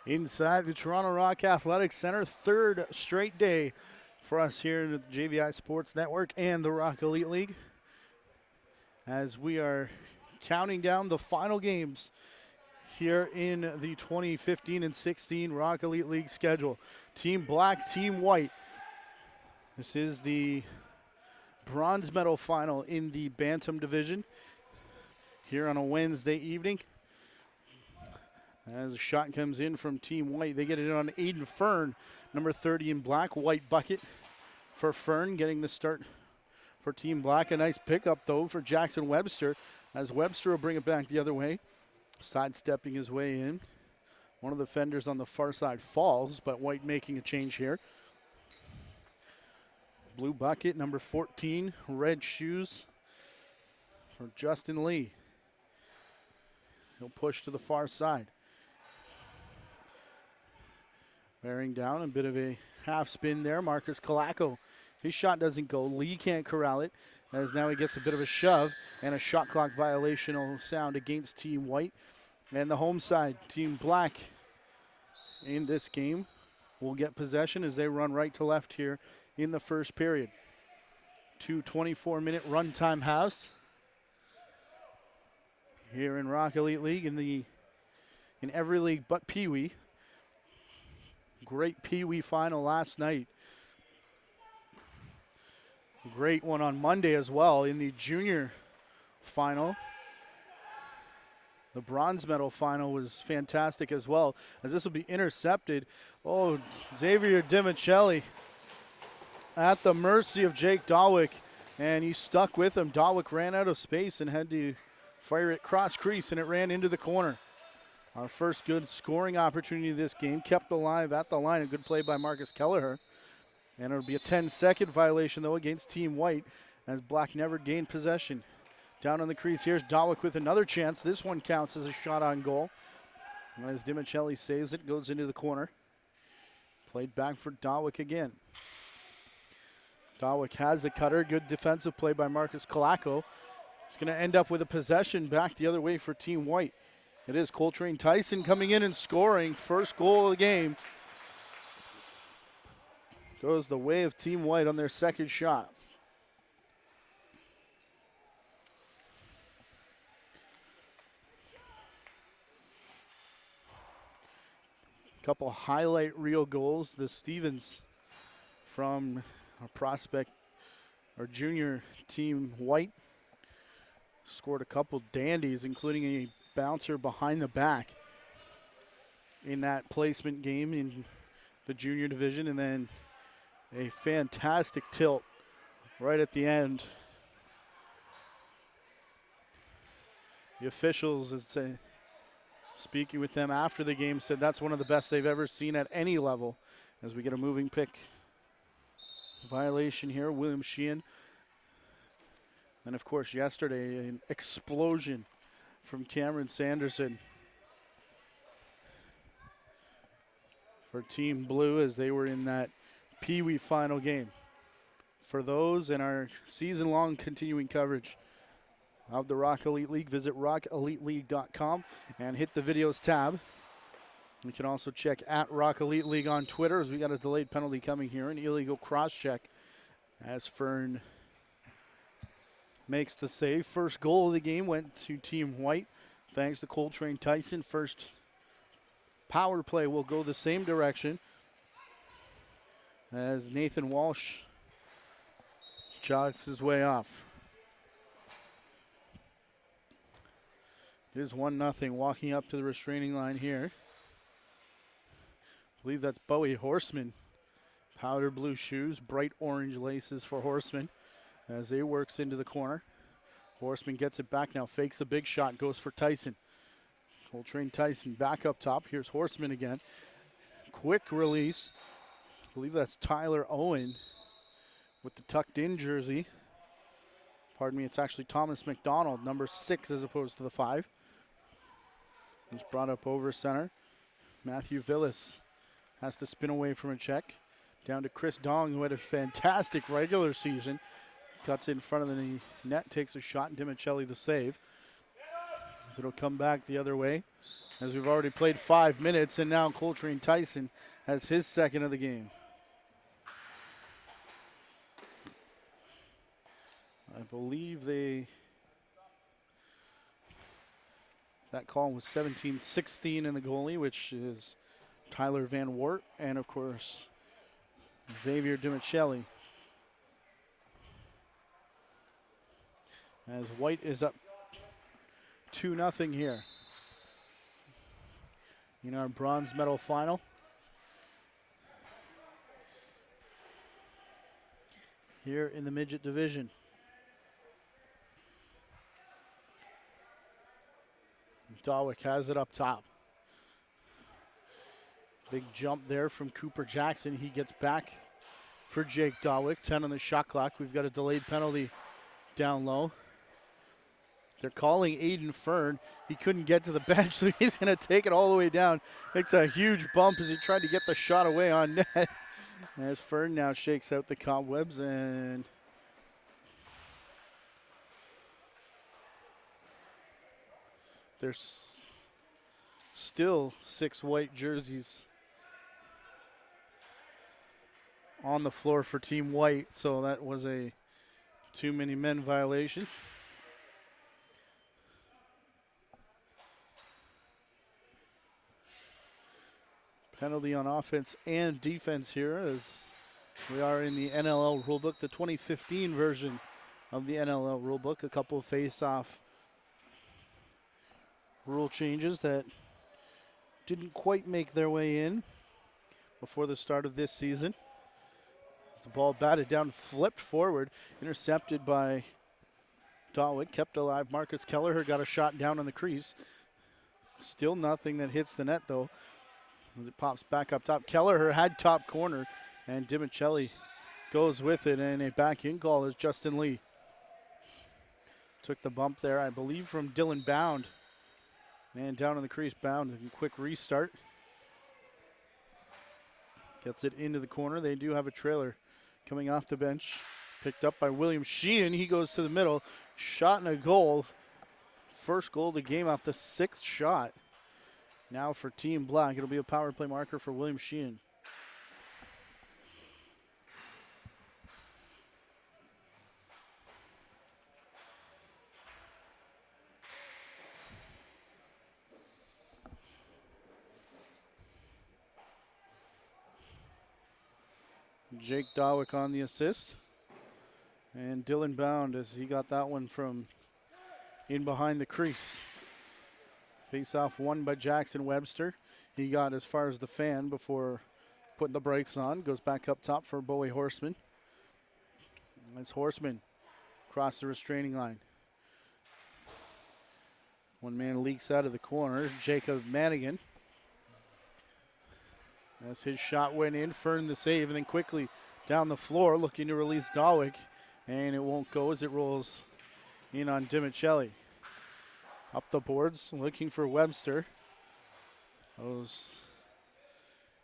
Inside the Toronto Rock Athletic Center, third straight day for us here at the JVI Sports Network and the Rock Elite League, as we are counting down the final games here in the 2015 and 16 Rock Elite League schedule. Team Black, Team White. This is the bronze medal final in the Bantam division here on a Wednesday evening. As a shot comes in from Team White, they get it on Aiden Fern, number 30 in black. White bucket for Fern, getting the start for Team Black. A nice pickup, though, for Jackson Webster, as Webster will bring it back the other way, sidestepping his way in. One of the fenders on the far side falls, but White making a change here. Blue bucket, number 14, red shoes for Justin Lee. He'll push to the far side. Bearing down, a bit of a half spin there. Marcus Kalako, his shot doesn't go. Lee can't corral it, as now he gets a bit of a shove, and a shot clock violation will sound against Team White. And the home side, Team Black, in this game will get possession as they run right to left here in the first period. 2 24-minute runtime halves here in Rock Elite League, in every league but Pee Wee. Great Pee Wee final last night. Great one on Monday as well in the junior final. The bronze medal final was fantastic as well, as this will be intercepted. Oh, Xavier Dimicelli at the mercy of Jake Dawick, and he stuck with him. Dawick ran out of space and had to fire it cross crease, and it ran into the corner. Our first good scoring opportunity of this game, kept alive at the line. A good play by Marcus Kelleher. And it'll be a 10-second violation, though, against Team White, as Black never gained possession. Down on the crease, here's Dawick with another chance. This one counts as a shot on goal. As Dimicelli saves it, goes into the corner. Played back for Dawick again. Dawick has a cutter. Good defensive play by Marcus Kalako. He's going to end up with a possession back the other way for Team White. It is Coltrane Tyson coming in and scoring. First goal of the game. Goes the way of Team White on their second shot. Couple highlight reel goals. The Stevens from our prospect, our junior Team White, scored a couple dandies, including a bouncer behind the back in that placement game in the junior division, and then a fantastic tilt right at the end. The officials, speaking with them after the game, said that's one of the best they've ever seen at any level, as we get a moving pick violation here. William Sheehan. And of course, yesterday, an explosion from Cameron Sanderson for Team Blue, as they were in that Pee Wee final game. For those in our season-long continuing coverage of the Rock Elite League, visit rockeliteleague.com and hit the videos tab. You can also check at Rock Elite League on Twitter, as we got a delayed penalty coming here, an illegal cross-check as Fern makes the save. First goal of the game went to Team White, thanks to Coltrane Tyson. First power play will go the same direction, as Nathan Walsh jogs his way off. It is 1-0, walking up to the restraining line here. I believe that's Bowie Horseman. Powder blue shoes, bright orange laces for Horseman, as he works into the corner. Horseman gets it back now, fakes a big shot, goes for Tyson. Coltrane Tyson back up top. Here's Horseman again. Quick release. I believe that's Tyler Owen with the tucked in jersey. Pardon me, it's actually Thomas McDonald, number 6 as opposed to the 5. He's brought up over center. Matthew Villas has to spin away from a check. Down to Chris Dong, who had a fantastic regular season. Cuts in front of the net, takes a shot, and Dimicelli the save. So it'll come back the other way, as we've already played 5 minutes, and now Coltrane Tyson has his second of the game. I believe that call was 17-16 in the goalie, which is Tyler Van Wart and, of course, Xavier DiMichele. As White is up 2-0 here in our bronze medal final. Here in the midget division. Dawick has it up top. Big jump there from Cooper Jackson. He gets back for Jake Dawick. 10 on the shot clock. We've got a delayed penalty down low. They're calling Aiden Fern. He couldn't get to the bench, so he's going to take it all the way down. Takes a huge bump as he tried to get the shot away on net. As Fern now shakes out the cobwebs, and there's still 6 white jerseys on the floor for Team White, so that was a too many men violation. Penalty on offense and defense here, as we are in the NLL rulebook, the 2015 version of the NLL rulebook. A couple of face-off rule changes that didn't quite make their way in before the start of this season. As the ball batted down, flipped forward, intercepted by Dawick, kept alive. Marcus Kelleher got a shot down on the crease. Still nothing that hits the net, though, as it pops back up top. Kelleher had top corner, and DiMichele goes with it, and a back-in call is Justin Lee. Took the bump there, I believe, from Dylan Bound. Man down on the crease, Bound, a quick restart. Gets it into the corner. They do have a trailer coming off the bench. Picked up by William Sheehan. He goes to the middle. Shot and a goal. First goal of the game off the 6th shot. Now for Team Black, it'll be a power play marker for William Sheehan. Jake Dawick on the assist. And Dylan Bound, as he got that one from in behind the crease. Face-off won by Jackson Webster. He got as far as the fan before putting the brakes on. Goes back up top for Bowie Horseman. As Horseman across the restraining line. One man leaks out of the corner. Jacob Manigan. As his shot went in, Fern the save, and then quickly down the floor looking to release Dawick. And it won't go as it rolls in on DiMichele. Up the boards, looking for Webster. Those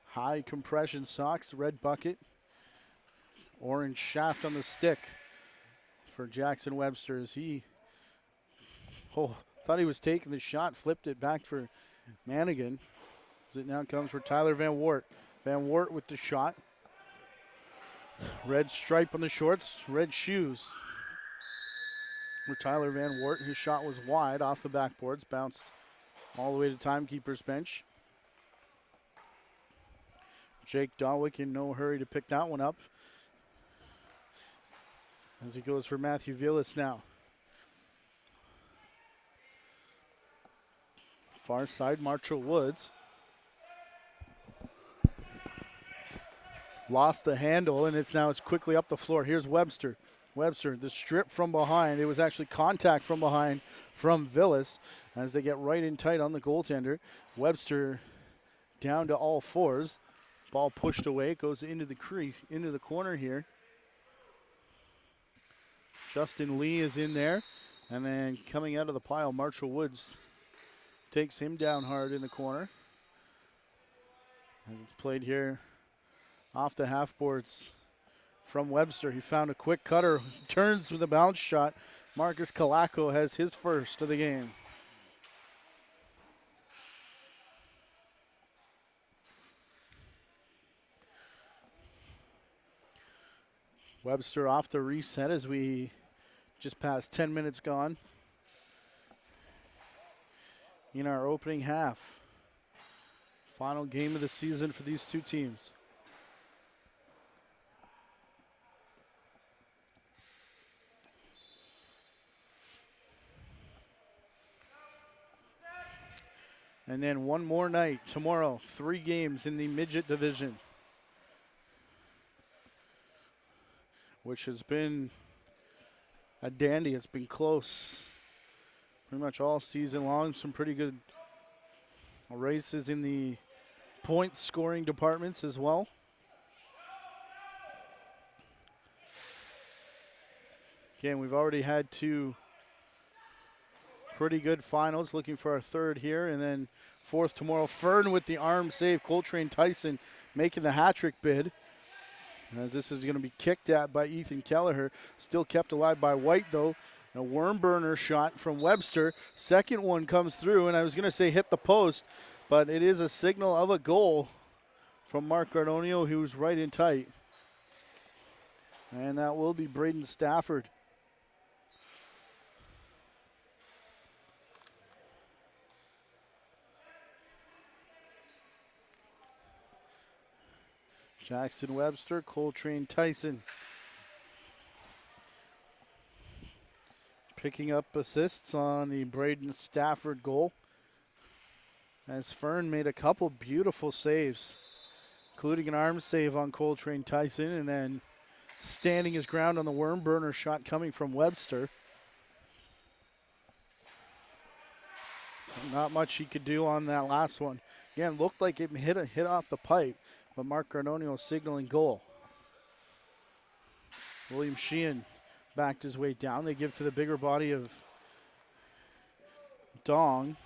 high compression socks, red bucket. Orange shaft on the stick for Jackson Webster as he thought he was taking the shot, flipped it back for Manigan. As it now comes for Tyler Van Wart. Van Wart with the shot. Red stripe on the shorts, red shoes. For Tyler Van Wart, his shot was wide off the backboards, bounced all the way to timekeeper's bench. Jake Dawick in no hurry to pick that one up, as he goes for Matthew Villas now. Far side, Marshall Woods. Lost the handle, and it's quickly up the floor. Here's Webster. Webster, the strip from behind. It was actually contact from behind from Villas as they get right in tight on the goaltender. Webster down to all fours. Ball pushed away, goes into the crease, into the corner here. Justin Lee is in there, and then coming out of the pile, Marshall Woods takes him down hard in the corner. As it's played here off the half boards from Webster. He found a quick cutter, turns with a bounce shot. Marcus Calaco has his first of the game. Webster off the reset as we just passed 10 minutes gone in our opening half. Final game of the season for these two teams. And then one more night tomorrow, 3 games in the midget division, which has been a dandy. It's been close pretty much all season long. Some pretty good races in the point scoring departments as well. Again, we've already had 2 pretty good finals. Looking for our 3rd here, and then 4th tomorrow. Fern with the arm save. Coltrane Tyson making the hat-trick bid. As this is going to be kicked at by Ethan Kelleher. Still kept alive by White, though. A worm burner shot from Webster. Second one comes through, and I was going to say hit the post, but it is a signal of a goal from Mark Gardonio, who's right in tight. And that will be Braden Stafford. Jackson Webster, Coltrane Tyson. Picking up assists on the Braden Stafford goal, as Fern made a couple beautiful saves, including an arm save on Coltrane Tyson, and then standing his ground on the worm burner shot coming from Webster. Not much he could do on that last one. Again, looked like it hit off the pipe, but Mark Gardonio signaling goal. William Sheehan backed his way down. They give to the bigger body of Dong.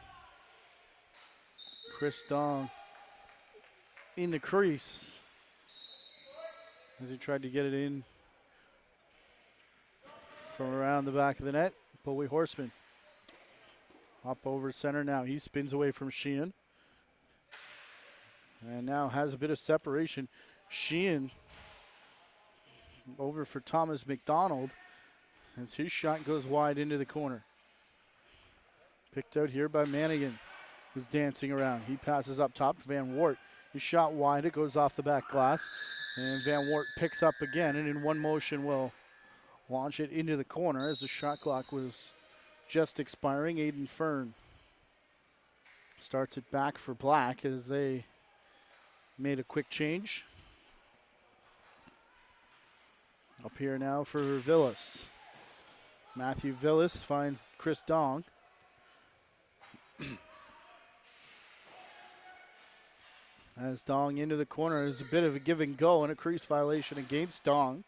Chris Dong in the crease as he tried to get it in from around the back of the net. Bowie Horseman up over center now. He spins away from Sheehan. And now has a bit of separation. Sheehan over for Thomas McDonald as his shot goes wide into the corner. Picked out here by Manigan, who's dancing around. He passes up top to Van Wart. His shot wide, it goes off the back glass. And Van Wart picks up again, and in one motion will launch it into the corner as the shot clock was just expiring. Aiden Fern starts it back for Black as they made a quick change. Up here now for Villas. Matthew Villas finds Chris Dong. As Dong into the corner, is a bit of a give and go and a crease violation against Dong.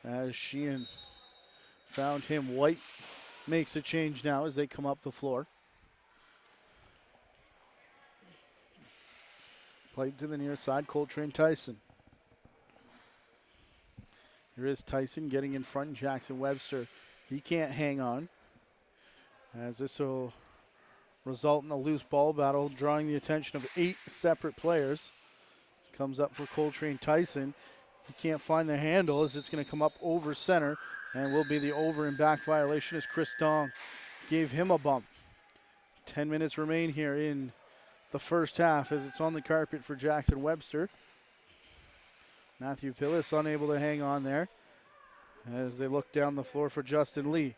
As Sheehan found him. White makes a change now as they come up the floor. Played to the near side, Coltrane Tyson. Here is Tyson getting in front. Jackson Webster, he can't hang on. As this will result in a loose ball battle, drawing the attention of 8 separate players. This comes up for Coltrane Tyson. He can't find the handle as it's going to come up over center and will be the over and back violation as Chris Dong gave him a bump. 10 minutes remain here in the first half as it's on the carpet for Jackson Webster. Matthew Phillips unable to hang on there as they look down the floor for Justin Lee.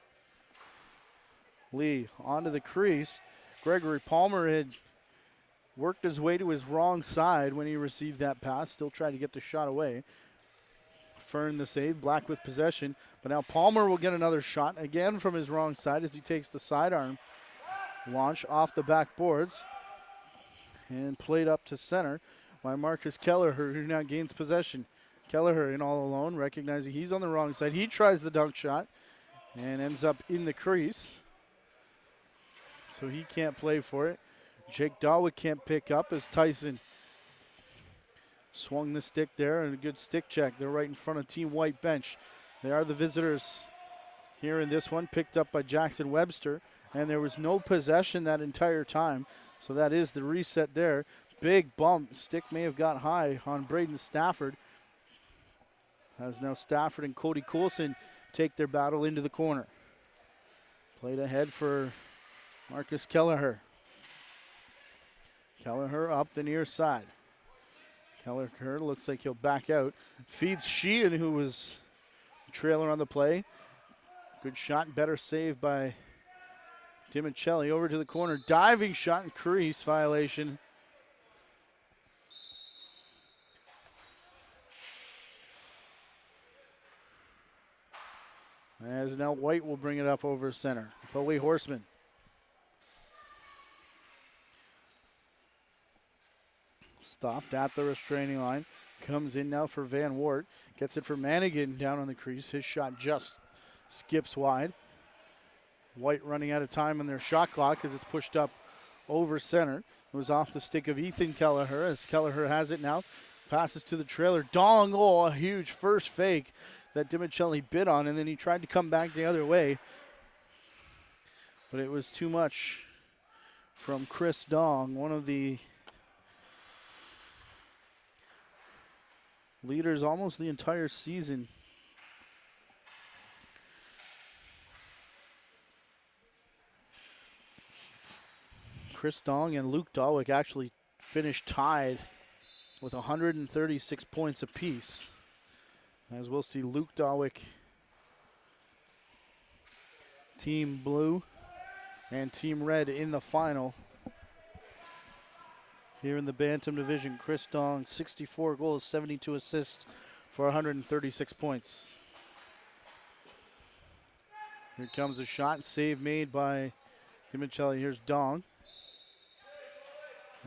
Lee onto the crease. Gregory Palmer had worked his way to his wrong side when he received that pass. Still trying to get the shot away. Fern the save, Black with possession. But now Palmer will get another shot again from his wrong side as he takes the sidearm launch off the backboards and played up to center by Marcus Kelleher, who now gains possession. Kelleher in all alone, recognizing he's on the wrong side. He tries the dunk shot and ends up in the crease. So he can't play for it. Jake Dawick can't pick up as Tyson swung the stick there, and a good stick check. They're right in front of Team White bench. They are the visitors here in this one, picked up by Jackson Webster, and there was no possession that entire time. So that is the reset there. Big bump. Stick may have got high on Braden Stafford. As now Stafford and Cody Coulson take their battle into the corner. Played ahead for Marcus Kelleher. Kelleher up the near side. Kelleher looks like he'll back out. Feeds Sheehan, who was the trailer on the play. Good shot, better save by Dimicelli. Over to the corner, diving shot and crease violation. As now White will bring it up over center. Bowie Horseman. Stopped at the restraining line. Comes in now for Van Wart. Gets it for Manigan down on the crease. His shot just skips wide. White running out of time on their shot clock as it's pushed up over center. It was off the stick of Ethan Kelleher as Kelleher has it now. Passes to the trailer. Dong, oh, a huge first fake that Dimicelli bid on, and then he tried to come back the other way. But it was too much from Chris Dong, one of the leaders almost the entire season. Chris Dong and Luke Dawick actually finished tied with 136 points apiece. As we'll see Luke Dawick, Team Blue, and Team Red in the final. Here in the Bantam division, Chris Dong, 64 goals, 72 assists for 136 points. Here comes a shot, save made by Dimicelli. Here's Dong.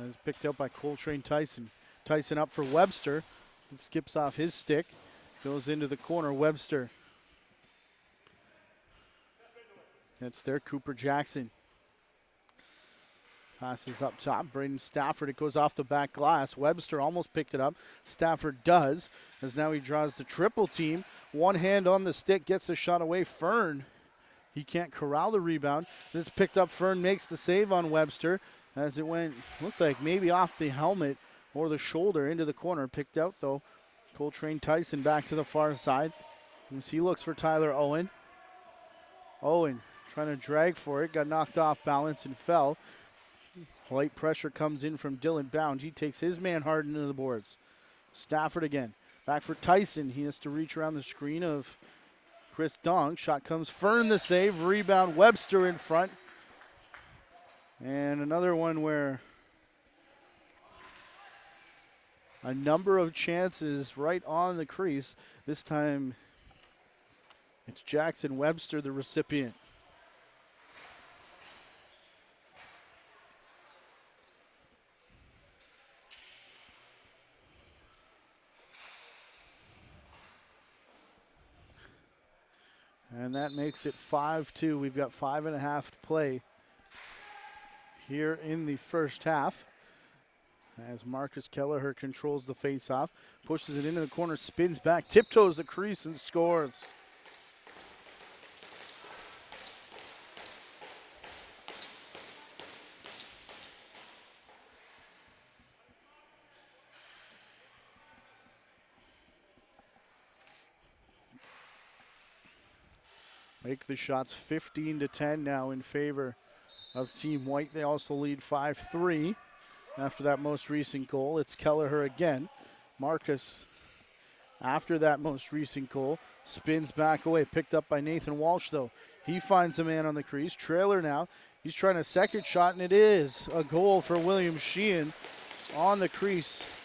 It's picked up by Coltrane Tyson. Tyson up for Webster. It skips off his stick. Goes into the corner, Webster. That's there, Cooper Jackson. Passes up top, Braden Stafford. It goes off the back glass. Webster almost picked it up. Stafford does, as now he draws the triple team. One hand on the stick, gets the shot away. Fern, he can't corral the rebound. It's picked up. Fern makes the save on Webster as it went, looked like maybe off the helmet or the shoulder into the corner. Picked out though. Coltrane Tyson back to the far side. As he looks for Tyler Owen. Owen trying to drag for it. Got knocked off balance and fell. Light pressure comes in from Dylan Bound. He takes his man hard into the boards. Stafford again. Back for Tyson. He has to reach around the screen of Chris Dong. Shot comes. Fern the save. Rebound. Webster in front. And another one where a number of chances right on the crease. This time it's Jackson Webster, the recipient. And that makes it 5-2. We've got 5.5 to play here in the first half. As Marcus Kelleher controls the faceoff, pushes it into the corner, spins back, tiptoes the crease, and scores. Make the shots 15-10 now in favor of Team White. They also lead 5-3 after that most recent goal. It's Kelleher again. Marcus, after that most recent goal, spins back away. Picked up by Nathan Walsh, though. He finds a man on the crease. Trailer now. He's trying a second shot, and it is a goal for William Sheehan on the crease.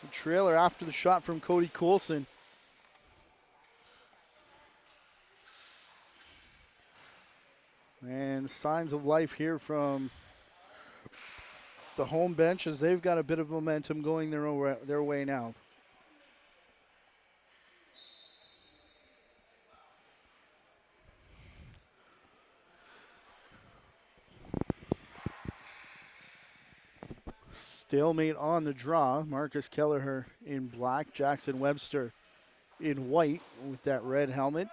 The trailer after the shot from Cody Coulson. And signs of life here from the home bench as they've got a bit of momentum going their way now. Stalemate on the draw. Marcus Kelleher in black, Jackson Webster in white with that red helmet.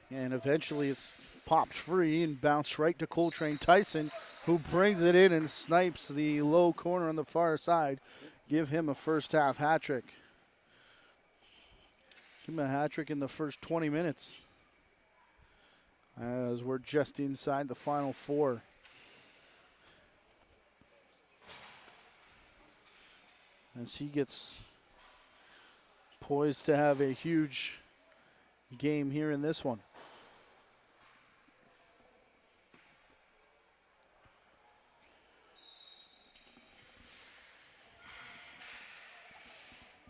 And eventually it's popped free and bounced right to Coltrane Tyson, who brings it in and snipes the low corner on the far side. Give him a first half hat trick. Give him a hat trick in the first 20 minutes. As we're just inside the final 4. As he gets poised to have a huge game here in this one.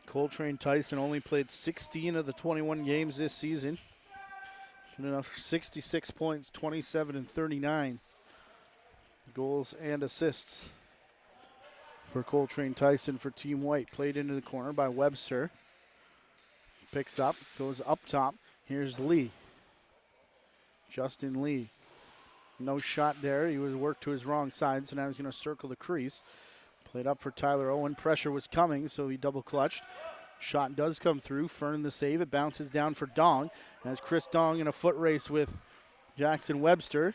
Coltrane Tyson only played 16 of the 21 games this season. Good enough for 66 points, 27 and 39 goals and assists for Coltrane Tyson for Team White. Played into the corner by Webster. Picks up, goes up top. Here's Lee. Justin Lee. No shot there. He was worked to his wrong side, so now he's going to circle the crease. Played up for Tyler Owen. Pressure was coming, so he double clutched. Shot does come through. Fern the save. It bounces down for Dong. As Chris Dong in a foot race with Jackson Webster.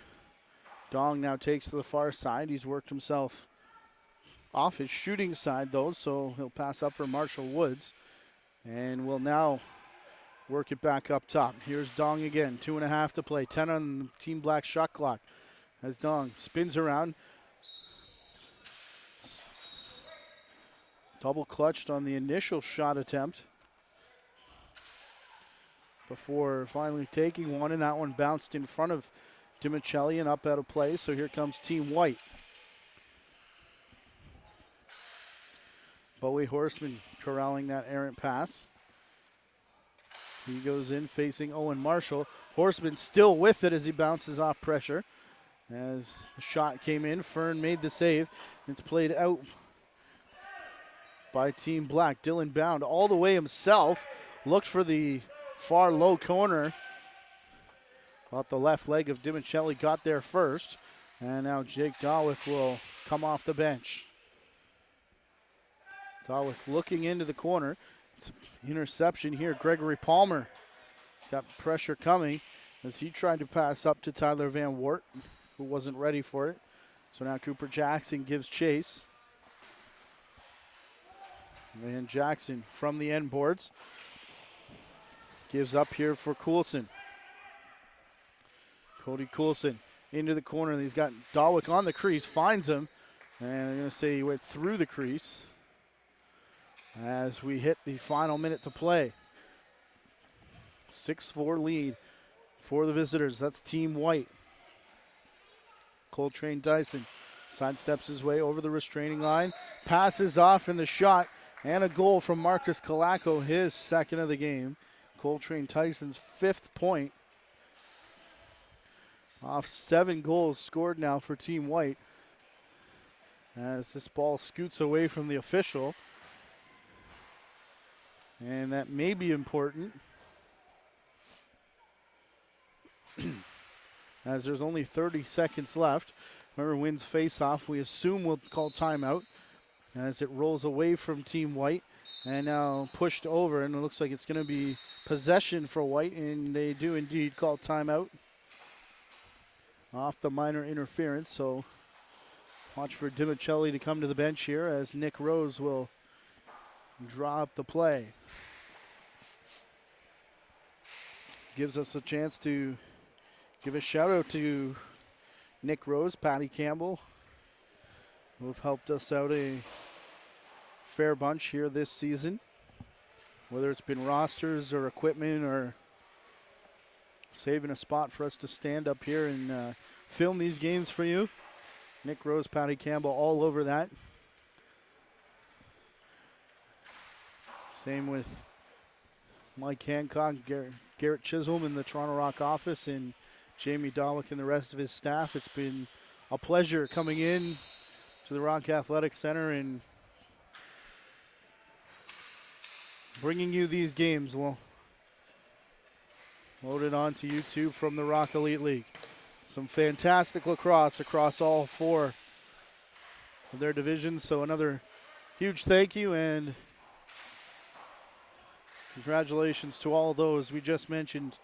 Dong now takes to the far side. He's worked himself off his shooting side, though, so he'll pass up for Marshall Woods. And will now work it back up top. Here's Dong again. 2.5 to play. 10 on the Team Black shot clock. As Dong spins around. Double clutched on the initial shot attempt before finally taking one, and that one bounced in front of Dimicelli and up out of play. So here comes Team White. Bowie Horseman corralling that errant pass. He goes in facing Owen Marshall. Horseman still with it as he bounces off pressure. As the shot came in, Fern made the save. It's played out by Team Black. Dylan Bound all the way himself. Looked for the far low corner. Thought the left leg of Dimicelli got there first. And now Jake Dawick will come off the bench. Dawick looking into the corner. It's an interception here. Gregory Palmer has got pressure coming as he tried to pass up to Tyler Van Wart, who wasn't ready for it. So now Cooper Jackson gives chase. And Jackson from the end boards gives up here for Coulson. Cody Coulson into the corner. He's got Dawick on the crease, finds him, and they're going to say he went through the crease as we hit the final minute to play. 6-4 lead for the visitors. That's Team White. Coltrane Tyson sidesteps his way over the restraining line, passes off in the shot, and a goal from Marcus Kalako, his second of the game. Coltrane Tyson's 5th point. Off 7 goals scored now for Team White. As this ball scoots away from the official. And that may be important. As there's only 30 seconds left. Whoever wins face-off, we assume will call timeout. As it rolls away from Team White and now pushed over, and it looks like it's going to be possession for White, and they do indeed call timeout off the minor interference. So watch for Dimicelli to come to the bench here as Nick Rose will draw up the play. Gives us a chance to give a shout out to Nick Rose, Patty Campbell, who have helped us out a fair bunch here this season. Whether it's been rosters or equipment or saving a spot for us to stand up here and film these games for you. Nick Rose, Patty Campbell, all over that. Same with Mike Hancock, Garrett Chisholm in the Toronto Rock office, and Jamie Dawick and the rest of his staff. It's been a pleasure coming in to the Rock Athletic Center and bringing you these games loaded onto YouTube from the Rock Elite League. Some fantastic lacrosse across all 4 of their divisions. So another huge thank you and congratulations to all those we just mentioned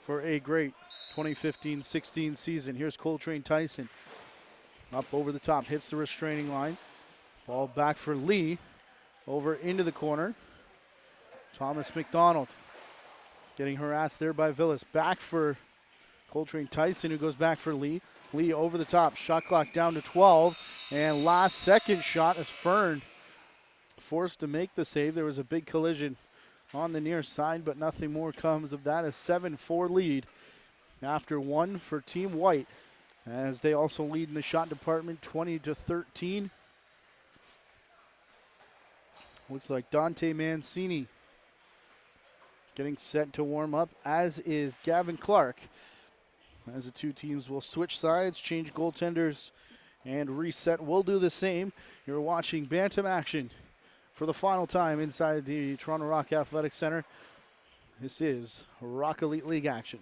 for a great 2015-16 season. Here's Coltrane Tyson up over the top, hits the restraining line. Ball back for Lee, over into the corner. Thomas McDonald Getting harassed there by Villas. Back for Coltrane Tyson, who goes back for Lee. Lee over the top. Shot clock down to 12. And last second shot is Fern forced to make the save. There was a big collision on the near side, but nothing more comes of that. A 7-4 lead after one for Team White, as they also lead in the shot department 20-13. Looks like Dante Mancini getting set to warm up, as is Gavin Clark. As the two teams will switch sides, change goaltenders, and reset. We'll do the same. You're watching Bantam action for the final time inside the Toronto Rock Athletic Center. This is Rock Elite League action.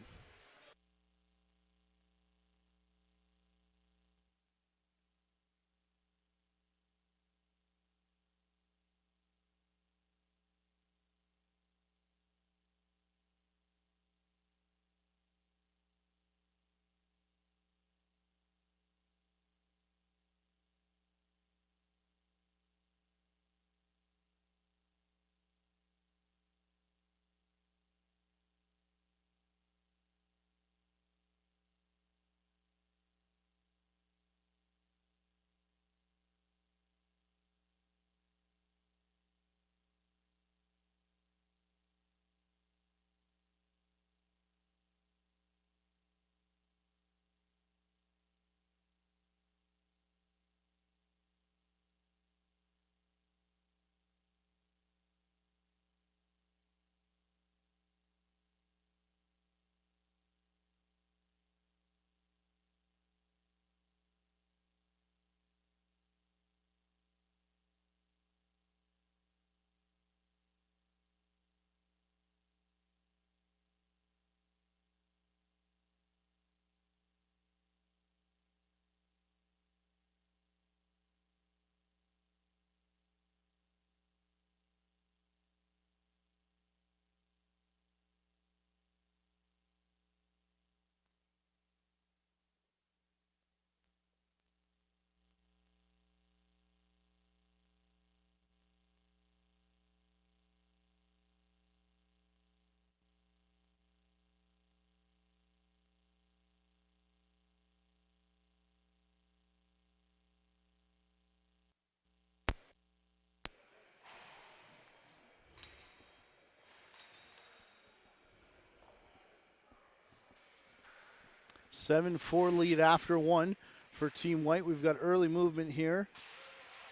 Seven-4 lead after one for Team White. We've got early movement here,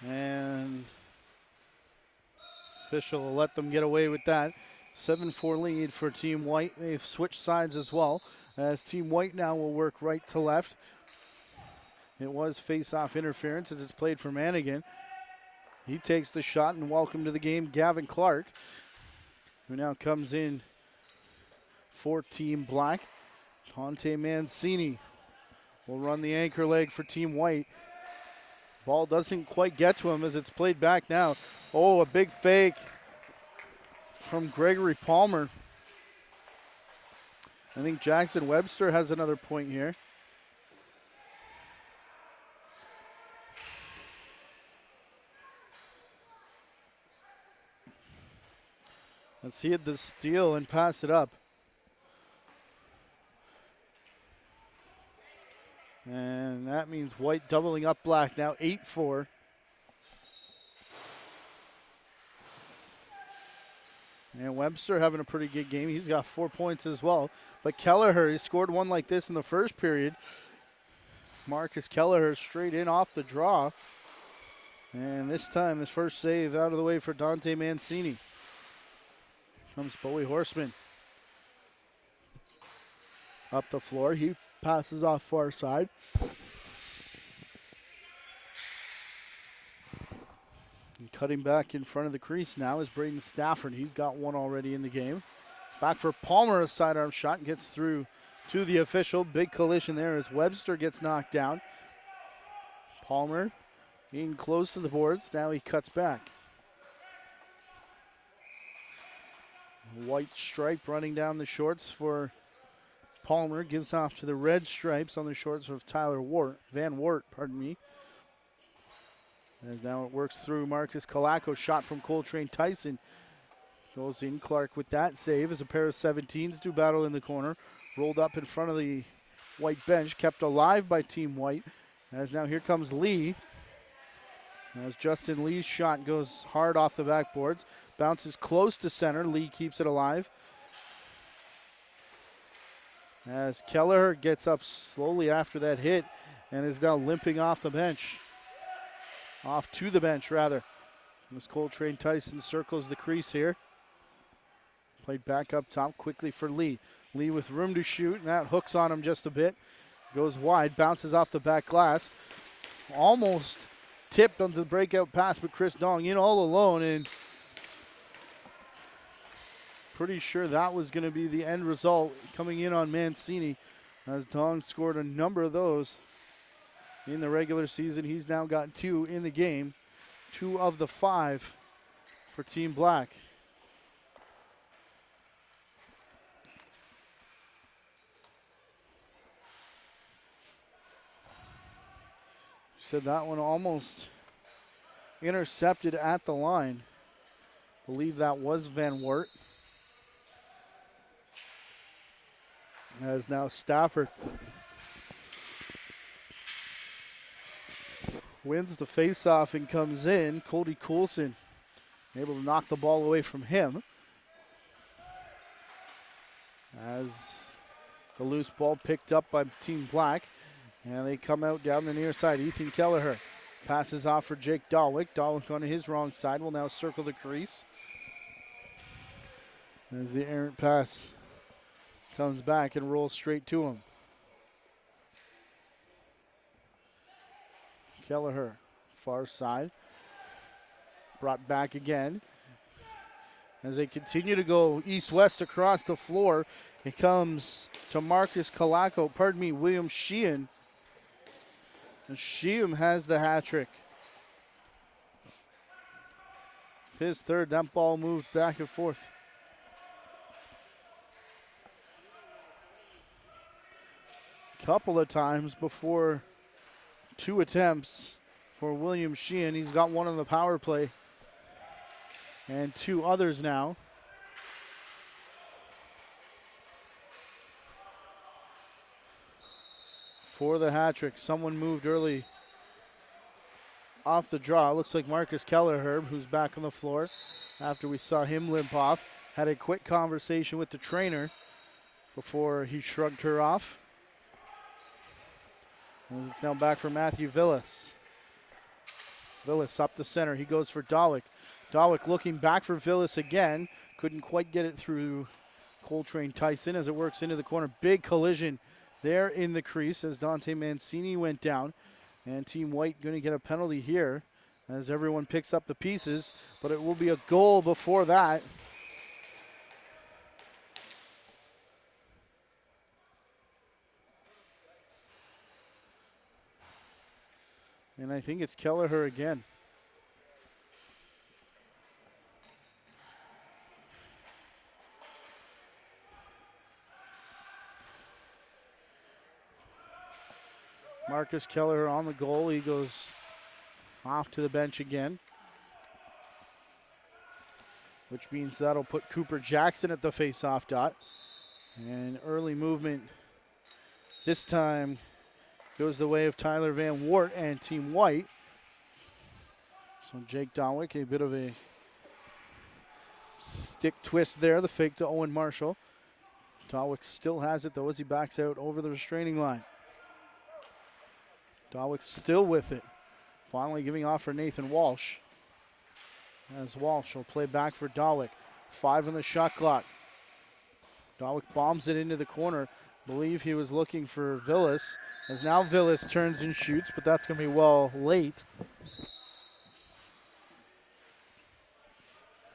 and official will let them get away with that. 7-4 lead for Team White. They've switched sides as well, as Team White now will work right to left. It was face-off interference as it's played for Manigan. He takes the shot, and welcome to the game, Gavin Clark, who now comes in for Team Black. Dante Mancini will run the anchor leg for Team White. Ball doesn't quite get to him as it's played back now. Oh, a big fake from Gregory Palmer. I think Jackson Webster has another point here. Let's see it, the steal and pass it up. And that means White doubling up Black now, 8-4. And Webster having a pretty good game. He's got 4 points as well. But Kelleher, he scored one like this in the first period. Marcus Kelleher straight in off the draw. And this time, this first save out of the way for Dante Mancini. Comes Bowie Horseman. Up the floor, he passes off far side. And cutting back in front of the crease now is Braden Stafford. He's got one already in the game. Back for Palmer, a sidearm shot, gets through to the official. Big collision there as Webster gets knocked down. Palmer being close to the boards. Now he cuts back. White stripe running down the shorts for Palmer. Gives off to the red stripes on the shorts of Tyler Van Wart. As now it works through Marcus Calaco. Shot from Coltrane Tyson. Goes in. Clark with that save as a pair of 17s do battle in the corner. Rolled up in front of the White bench, kept alive by Team White. As now here comes Lee. As Justin Lee's shot goes hard off the backboards. Bounces close to center. Lee keeps it alive. As Kelleher gets up slowly after that hit and is now limping off the bench. Off to the bench, rather. As Coltrane Tyson circles the crease here. Played back up top quickly for Lee. Lee with room to shoot, and that hooks on him just a bit. Goes wide, bounces off the back glass. Almost tipped on the breakout pass, but Chris Dong in all alone, and pretty sure that was going to be the end result coming in on Mancini, as Dong scored a number of those in the regular season. He's now got 2 in the game, 2 of the 5 for Team Black. Said that one almost intercepted at the line. Believe that was Van Wert. As now Stafford wins the faceoff and comes in. Cody Coulson able to knock the ball away from him. As the loose ball picked up by Team Black. And they come out down the near side. Ethan Kelleher passes off for Jake Dawick. Dawick on his wrong side will now circle the crease. As the errant pass comes back and rolls straight to him. Kelleher, far side. Brought back again. As they continue to go east-west across the floor, it comes to William Sheehan. And Sheehan has the hat trick. It's his third. That ball moved back and forth. Couple of times before 2 attempts for William Sheehan. He's got 1 on the power play and 2 others now. For the hat trick. Someone moved early off the draw. Looks like Marcus Kelleher, who's back on the floor after we saw him limp off. Had a quick conversation with the trainer before he shrugged her off. And it's now back for Matthew Villas. Villas up the center. He goes for Dawick. Dawick looking back for Villas again. Couldn't quite get it through Coltrane Tyson as it works into the corner. Big collision there in the crease as Dante Mancini went down. And Team White going to get a penalty here as everyone picks up the pieces, but it will be a goal before that. And I think it's Kelleher again. Marcus Kelleher on the goal. He goes off to the bench again, which means that'll put Cooper Jackson at the face-off dot. And early movement this time goes the way of Tyler Van Wert and Team White. So Jake Dawick, a bit of a stick twist there, the fake to Owen Marshall. Dawick still has it though as he backs out over the restraining line. Dawick still with it. Finally giving off for Nathan Walsh. As Walsh will play back for Dawick. 5 on the shot clock. Dawick bombs it into the corner. Believe he was looking for Villas. As now Villas turns and shoots, but that's going to be well late.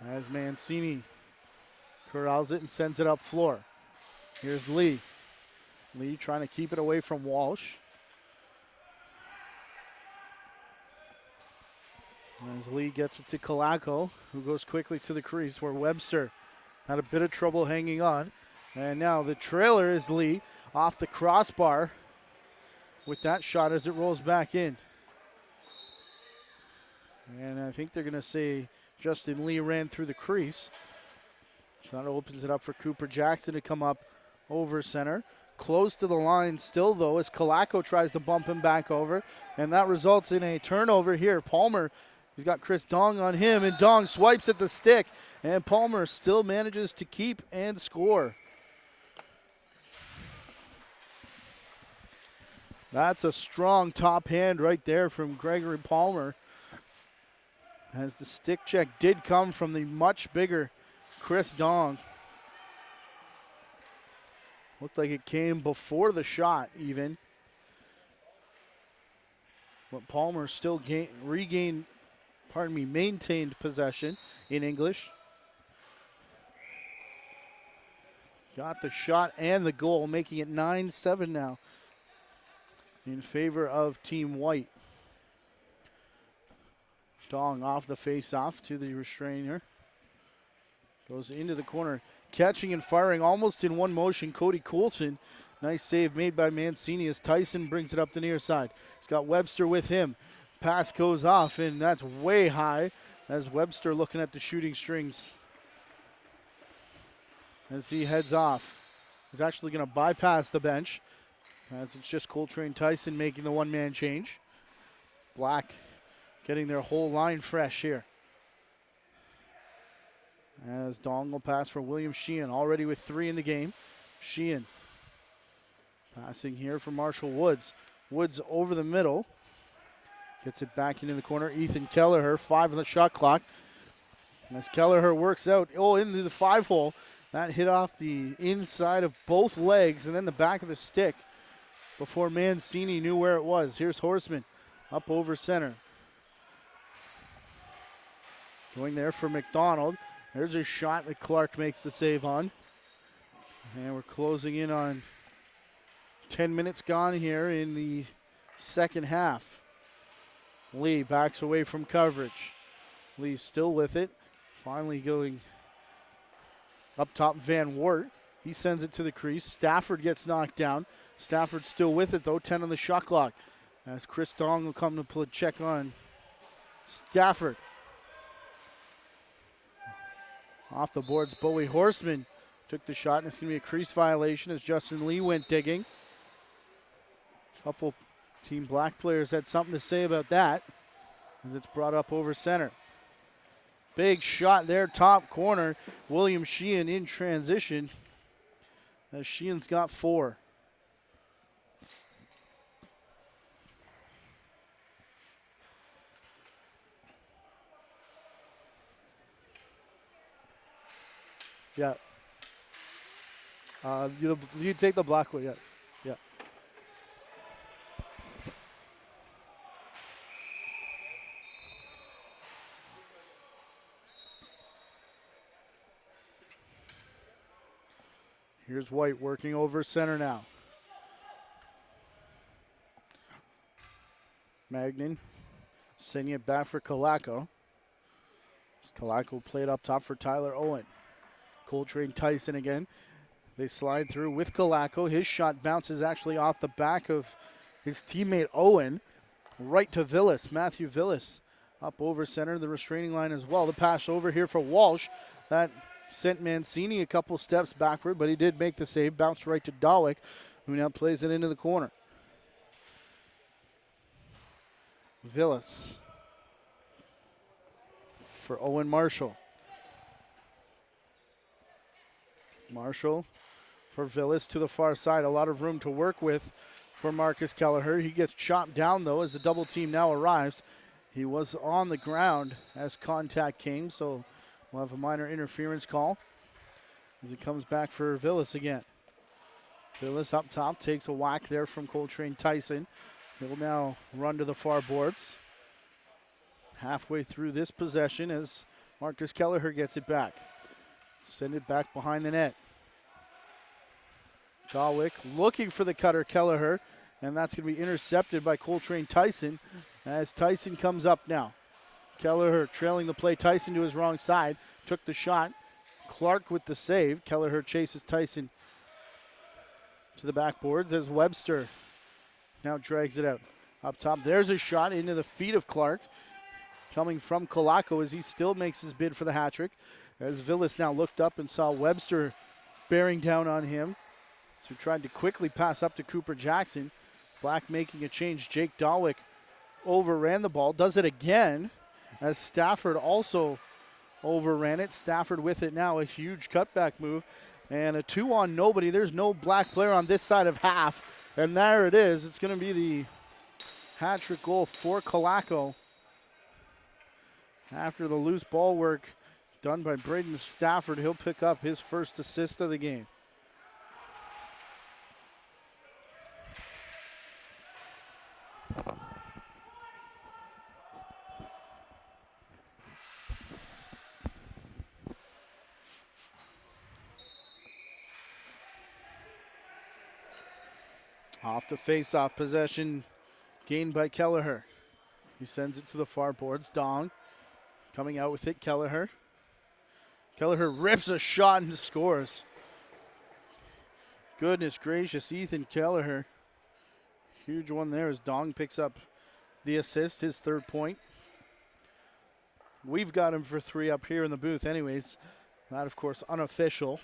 As Mancini corrals it and sends it up floor. Here's Lee. Lee trying to keep it away from Walsh. As Lee gets it to Kalako, who goes quickly to the crease where Webster had a bit of trouble hanging on. And now the trailer is Lee off the crossbar with that shot as it rolls back in. And I think they're going to say Justin Lee ran through the crease. So that opens it up for Cooper Jackson to come up over center. Close to the line still, though, as Kalako tries to bump him back over. And that results in a turnover here. Palmer, he's got Chris Dong on him, and Dong swipes at the stick. And Palmer still manages to keep and score. That's a strong top hand right there from Gregory Palmer. As the stick check did come from the much bigger Chris Dong. Looked like it came before the shot even. But Palmer still maintained possession in English. Got the shot and the goal, making it 9-7 now in favor of Team White. Dong off the face-off to the restrainer. Goes into the corner. Catching and firing almost in one motion, Cody Coulson. Nice save made by Mancini as Tyson brings it up the near side. He's got Webster with him. Pass goes off, and that's way high as Webster looking at the shooting strings as he heads off. He's actually going to bypass the bench as it's just Coltrane Tyson making the one-man change. Black getting their whole line fresh here. As Dong will pass for William Sheehan, already with 3 in the game. Sheehan passing here for Marshall Woods. Woods over the middle. Gets it back into the corner. Ethan Kelleher, 5 on the shot clock. As Kelleher works out, into the 5-hole. That hit off the inside of both legs and then the back of the stick before Mancini knew where it was. Here's Horseman up over center. Going there for McDonald. There's a shot that Clark makes the save on. And we're closing in on 10 minutes gone here in the second half. Lee backs away from coverage. Lee's still with it. Finally going up top, Van Wert. He sends it to the crease. Stafford gets knocked down. Stafford still with it, though. 10 on the shot clock. As Chris Dong will come to check on Stafford. Off the boards, Bowie Horseman took the shot, and it's going to be a crease violation as Justin Lee went digging. Couple Team Black players had something to say about that as it's brought up over center. Big shot there, top corner. William Sheehan in transition as Sheehan's got 4. Yeah. You take the black one, yeah. Yeah. Here's White working over center now. Magnin sending it back for Kalako. Kalako played up top for Tyler Owen. Coltrane Tyson again. They slide through with Kalako. His shot bounces actually off the back of his teammate Owen. Right to Villas. Matthew Villas up over center, the restraining line as well. The pass over here for Walsh. That sent Mancini a couple steps backward, but he did make the save. Bounced right to Dawick, who now plays it into the corner. Villas for Owen Marshall. Marshall for Villas to the far side. A lot of room to work with for Marcus Kelleher. He gets chopped down, though, as the double team now arrives. He was on the ground as contact came, so we'll have a minor interference call as it comes back for Villas again. Villas up top takes a whack there from Coltrane Tyson. He'll now run to the far boards. Halfway through this possession as Marcus Kelleher gets it back. Send it back behind the net. Dawick looking for the cutter, Kelleher, and that's going to be intercepted by Coltrane Tyson as Tyson comes up now. Kelleher trailing the play. Tyson to his wrong side. Took the shot. Clark with the save. Kelleher chases Tyson to the backboards as Webster now drags it out. Up top, there's a shot into the feet of Clark. Coming from Kalako as he still makes his bid for the hat trick. As Villas now looked up and saw Webster bearing down on him. So tried to quickly pass up to Cooper Jackson. Black making a change. Jake Dawick overran the ball. Does it again as Stafford also overran it. Stafford with it now. A huge cutback move. And a 2-on nobody. There's no Black player on this side of half. And there it is. It's going to be the hat-trick goal for Colaco. After the loose ball work done by Braden Stafford, he'll pick up his first assist of the game. Off the face-off possession gained by Kelleher. He sends it to the far boards. Dong coming out with it. Kelleher rips a shot and scores. Goodness gracious, Ethan Kelleher. Huge one there as Dong picks up the assist, his third point. We've got him for 3 up here in the booth anyways. That, of course, unofficial.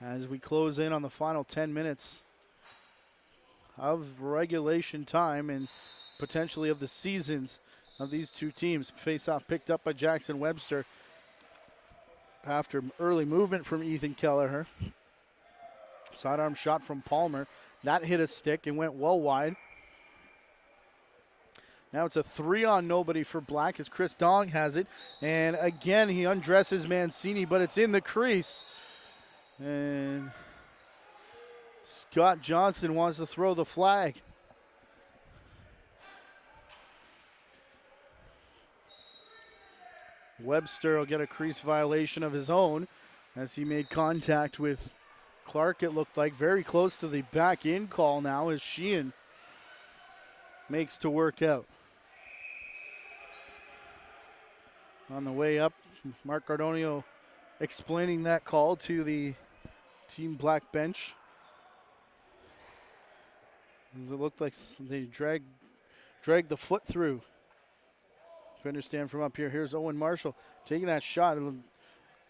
As we close in on the final 10 minutes of regulation time and potentially of the seasons of these two teams. Face-off picked up by Jackson Webster after early movement from Ethan Kelleher. Sidearm shot from Palmer. That hit a stick and went well wide. Now it's a 3-on nobody for Black as Chris Dong has it. And again, he undresses Mancini, but it's in the crease. And Scott Johnson wants to throw the flag. Webster will get a crease violation of his own as he made contact with Clark, it looked like. Very close to the back-in call now as Sheehan makes to work out. On the way up, Mark Cardonio explaining that call to the Team Black bench. It looked like they dragged the foot through. If you understand from up here, here's Owen Marshall taking that shot. A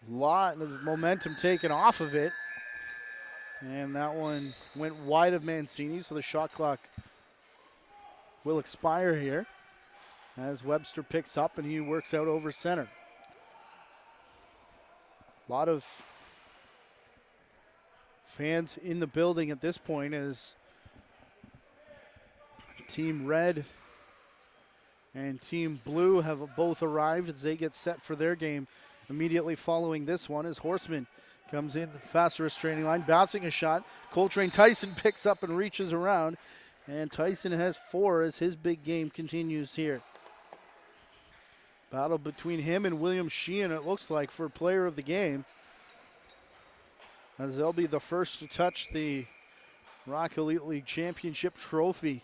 lot of momentum taken off of it. And that one went wide of Mancini, so the shot clock will expire here as Webster picks up and he works out over center. A lot of fans in the building at this point as Team Red and Team Blue have both arrived as they get set for their game. Immediately following this one as Horseman comes in, the fast restraining line, bouncing a shot. Coltrane Tyson picks up and reaches around, and Tyson has 4 as his big game continues here. Battle between him and William Sheehan, it looks like, for player of the game, as they'll be the first to touch the Rock Elite League Championship trophy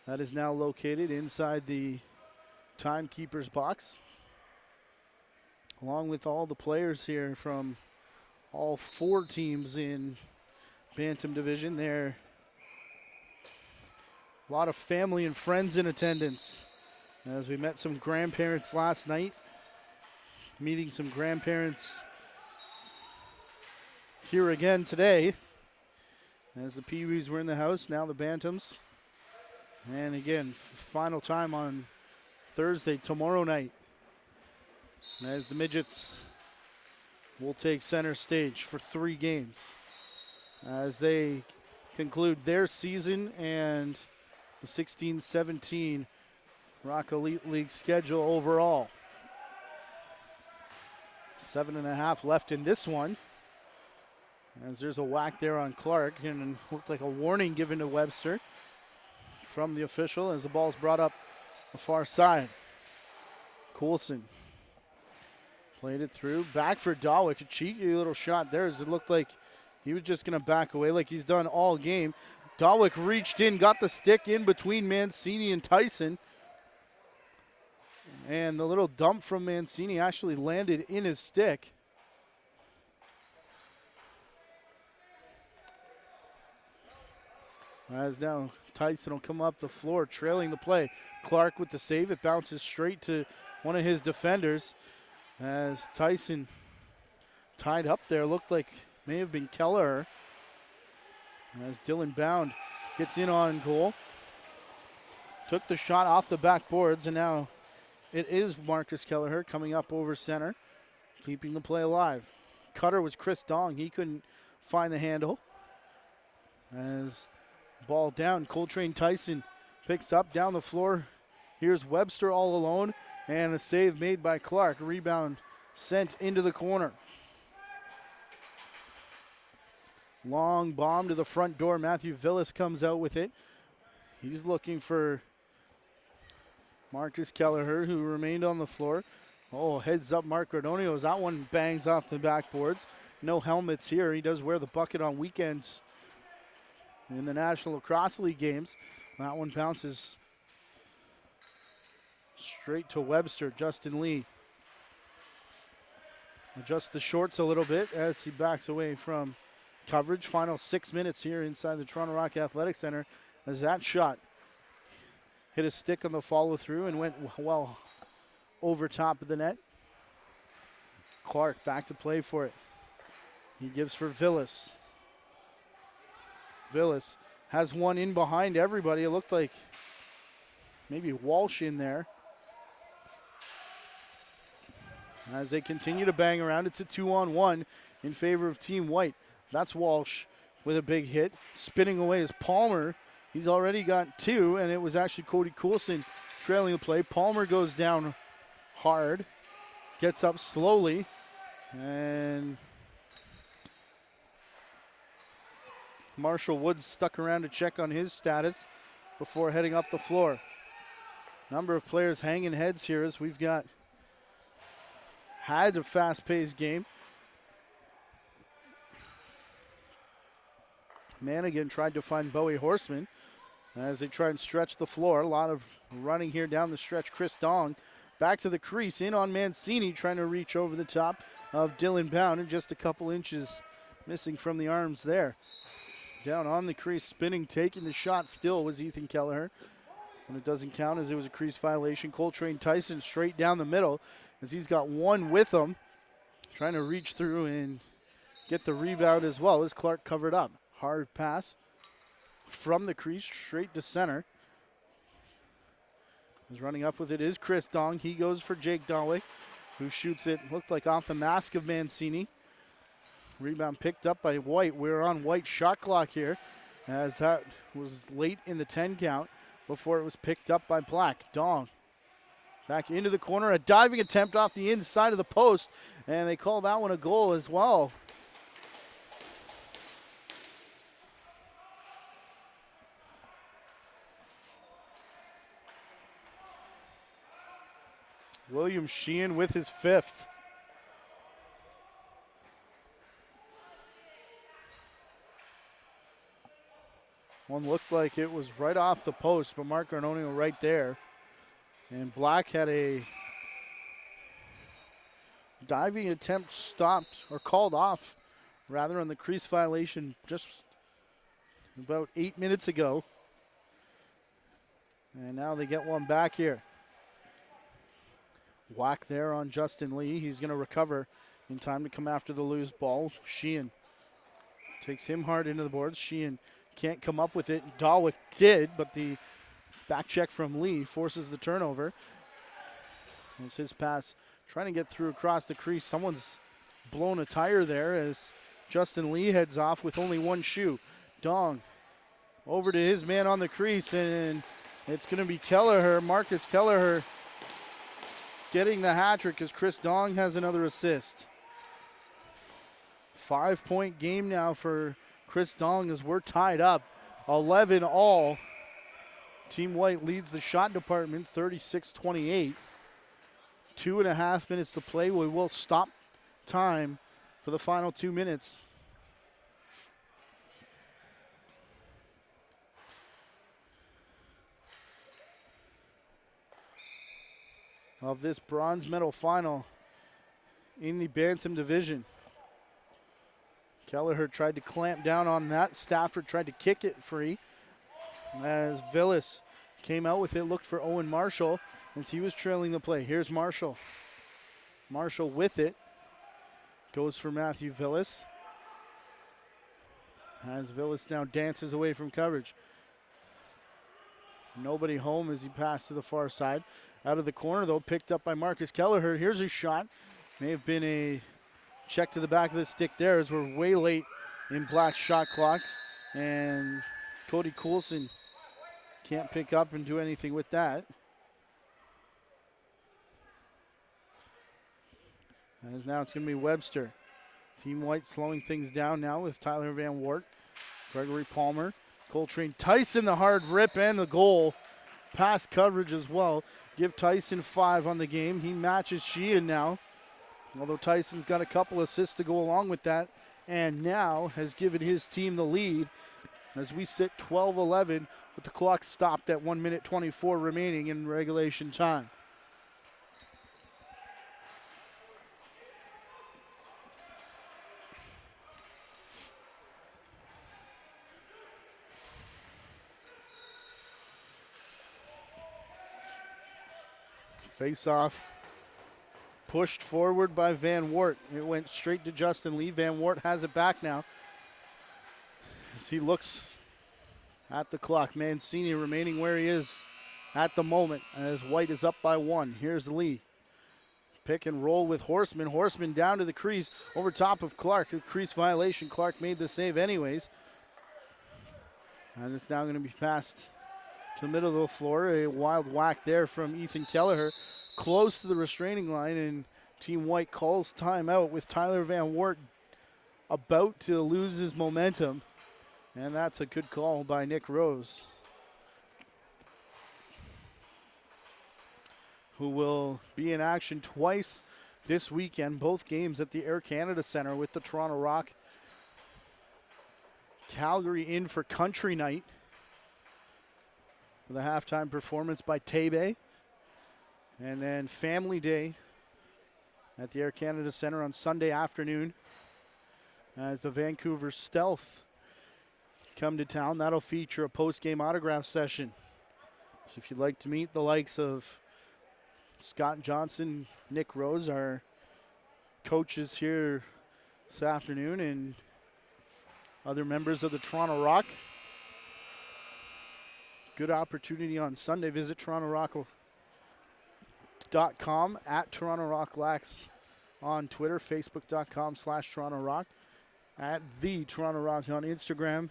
that is now located inside the timekeeper's box. Along with all the players here from all 4 teams in Bantam Division. There a lot of family and friends in attendance as we met some grandparents last night. Meeting some grandparents here again today as the Pee-wees were in the house, now the Bantams. And again, final time on Thursday, tomorrow night, as the Midgets will take center stage for 3 games as they conclude their season and the 16-17 Rock Elite League schedule overall. 7.5 left in this one as there's a whack there on Clark, and it looked like a warning given to Webster from the official as the ball's brought up the far side. Coulson played it through. Back for Dawick. A cheeky little shot there as it looked like he was just going to back away like he's done all game. Dawick reached in, got the stick in between Mancini and Tyson. And the little dump from Mancini actually landed in his stick. As now Tyson will come up the floor, trailing the play. Clark with the save. It bounces straight to one of his defenders. as Tyson tied up there. Looked like may have been Kelleher. As Dylan Bound gets in on goal. Took the shot off the backboards, and now it is Marcus Kelleher coming up over center, keeping the play alive. Cutter was Chris Dong. He couldn't find the handle. As ball down, Coltrane Tyson picks up down the floor. Here's Webster all alone, and a save made by Clark. Rebound sent into the corner. Long bomb to the front door. Matthew Villas comes out with it. He's looking for Marcus Kelleher, who remained on the floor. Oh, heads up Mark Gordonios. That one bangs off the backboards. No helmets here. He does wear the bucket on weekends in the National Lacrosse League games. That one bounces straight to Webster. Justin Lee adjusts the shorts a little bit as he backs away from coverage. Final 6 minutes here inside the Toronto Rock Athletic Center as that shot hit a stick on the follow through and went well over top of the net. Clark back to play for it. He gives for Villas. Villas has one in behind everybody. It looked like maybe Walsh in there. As they continue to bang around, it's a 2-on-1 in favor of Team White. That's Walsh with a big hit. Spinning away is Palmer. He's already got two, and it was actually Cody Coulson trailing the play. Palmer goes down hard, gets up slowly, and Marshall Woods stuck around to check on his status before heading up the floor. Number of players hanging heads here as we've had a fast-paced game. Manigan tried to find Bowie Horseman as they try and stretch the floor. A lot of running here down the stretch. Chris Dong back to the crease, in on Mancini, trying to reach over the top of Dylan Bound, and just a couple inches missing from the arms there. Down on the crease, spinning, taking the shot still was Ethan Kelleher. And it doesn't count as it was a crease violation. Coltrane Tyson straight down the middle as he's got one with him, trying to reach through and get the rebound as well as Clark covered up. Hard pass from the crease straight to center. Who's running up with it is Chris Dong. He goes for Jake Dahlweg, who shoots it, looked like off the mask of Mancini. Rebound picked up by White. We're on White shot clock here as that was late in the 10 count before it was picked up by Black. Dong back into the corner. A diving attempt off the inside of the post, and they call that one a goal as well. William Sheehan with his fifth. One looked like it was right off the post, but Mark Arnonio right there. And Black had a diving attempt stopped, or called off, rather, on the crease violation just about 8 minutes ago. And now they get one back here. Whack there on Justin Lee. He's going to recover in time to come after the loose ball. Sheehan takes him hard into the boards. Sheehan can't come up with it. Dahlweg did, but the back check from Lee forces the turnover. It's his pass trying to get through across the crease. Someone's blown a tire there as Justin Lee heads off with only one shoe. Dong over to his man on the crease, and it's going to be Kelleher, Marcus Kelleher, getting the hat trick as Chris Dong has another assist. 5-point game now for Chris Dong as we're tied up 11 all. Team White leads the shot department 36-28. 2.5 minutes to play. We will stop time for the final 2 minutes. Of this bronze medal final in the Bantam division. Kelleher tried to clamp down on that. Stafford tried to kick it free as Villas came out with it, looked for Owen Marshall as he was trailing the play. Here's Marshall. Marshall with it. Goes for Matthew Villas. As Villas now dances away from coverage. Nobody home as he passed to the far side. Out of the corner, though, picked up by Marcus Kelleher. Here's a shot. May have been a check to the back of the stick there as we're way late in Black's shot clock. And Cody Coulson can't pick up and do anything with that. As now it's going to be Webster. Team White slowing things down now with Tyler Van Wart, Gregory Palmer, Coltrane Tyson, the hard rip and the goal. Pass coverage as well. Give Tyson 5 on the game. He matches Sheehan now. Although Tyson's got a couple assists to go along with that. And now has given his team the lead as we sit 12-11 with the clock stopped at 1 minute 24 remaining in regulation time. Face-off pushed forward by Van Wart. It went straight to Justin Lee. Van Wart has it back now as he looks at the clock. Mancini remaining where he is at the moment as White is up by 1. Here's Lee. Pick and roll with Horseman. Horseman down to the crease over top of Clark. The crease violation. Clark made the save anyways. And it's now going to be passed to the middle of the floor. A wild whack there from Ethan Kelleher. Close to the restraining line, and Team White calls timeout with Tyler Van Wart about to lose his momentum. And that's a good call by Nick Rose, who will be in action twice this weekend, both games at the Air Canada Centre with the Toronto Rock. Calgary in for Country Night with a halftime performance by Tebe. And then Family Day at the Air Canada Centre on Sunday afternoon as the Vancouver Stealth come to town. That'll feature a post-game autograph session. So if you'd like to meet the likes of Scott Johnson, Nick Rose, our coaches here this afternoon, and other members of the Toronto Rock, good opportunity on Sunday. Visit TorontoRock.com, at Toronto Rock Lax on Twitter, Facebook.com/Toronto Rock, at the Toronto Rock on Instagram,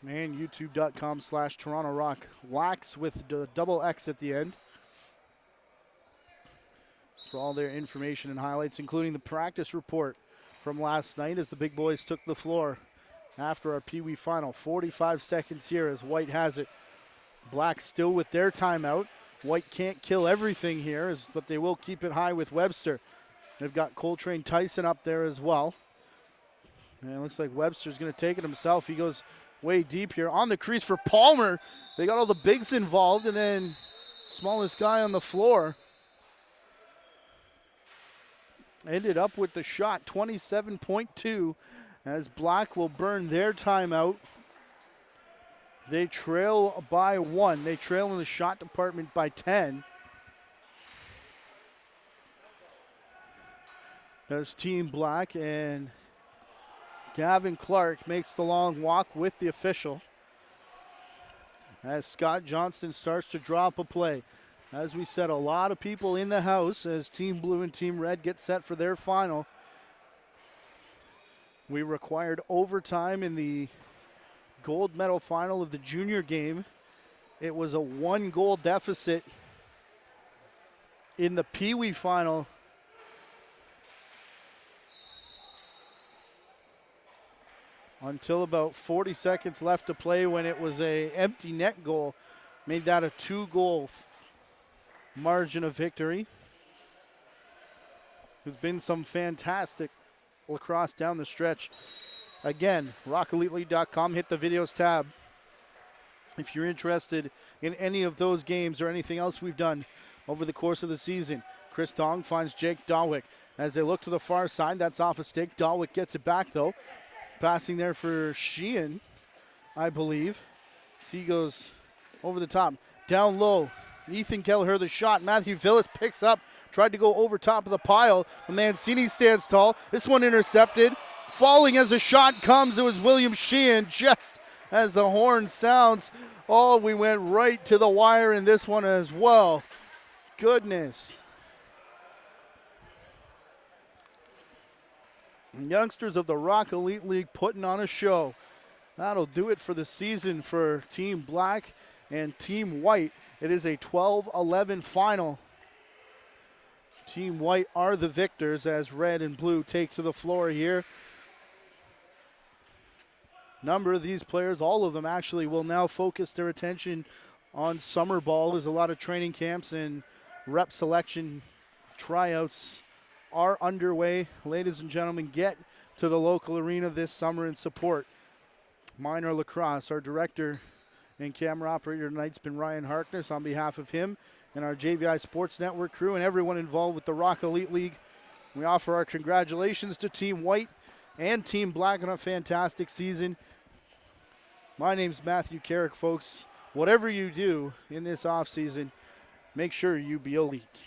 and YouTube.com/Toronto Rock Lax with the double X at the end for all their information and highlights, including the practice report from last night as the big boys took the floor after our Pee Wee final. 45 seconds here as White has it. Black still with their timeout. White can't kill everything here, but they will keep it high with Webster. They've got Coltrane Tyson up there as well. And it looks like Webster's going to take it himself. He goes way deep here on the crease for Palmer. They got all the bigs involved, and then smallest guy on the floor ended up with the shot, 27.2, as Black will burn their timeout. They trail by 1. They trail in the shot department by 10. That's Team Black, and Gavin Clark makes the long walk with the official as Scott Johnston starts to drop a play. As we said, a lot of people in the house as Team Blue and Team Red get set for their final. We required overtime in the gold medal final of the junior game. It was a 1-goal deficit in the Pee Wee final. Until about 40 seconds left to play when it was a empty net goal. Made that a 2-goal margin of victory. There's been some fantastic lacrosse down the stretch. Again, rockeliteleague.com, hit the videos tab if you're interested in any of those games or anything else we've done over the course of the season. Chris Dong finds Jake Dawick as they look to the far side. That's off a stick. Dawick gets it back, though. Passing there for Sheehan, I believe. C goes over the top. Down low Ethan Kelleher the shot. Matthew Villas picks up, tried to go over top of the pile. Mancini stands tall. This one intercepted. Falling as a shot comes, it was William Sheehan just as the horn sounds. Oh, we went right to the wire in this one as well. Goodness. Youngsters of the Rock Elite League putting on a show. That'll do it for the season for Team Black and Team White. It is a 12-11 final. Team White are the victors as red and blue take to the floor here. Number of these players, all of them actually, will now focus their attention on summer ball as a lot of training camps and rep selection tryouts are underway. Ladies and gentlemen, get to the local arena this summer and support minor lacrosse. Our director and camera operator tonight's been Ryan Harkness. On behalf of him and our JVI Sports Network crew and everyone involved with the Rock Elite League, we offer our congratulations to Team White and Team Black on a fantastic season. My name's Matthew Carrick, folks. Whatever you do in this offseason, make sure you be elite.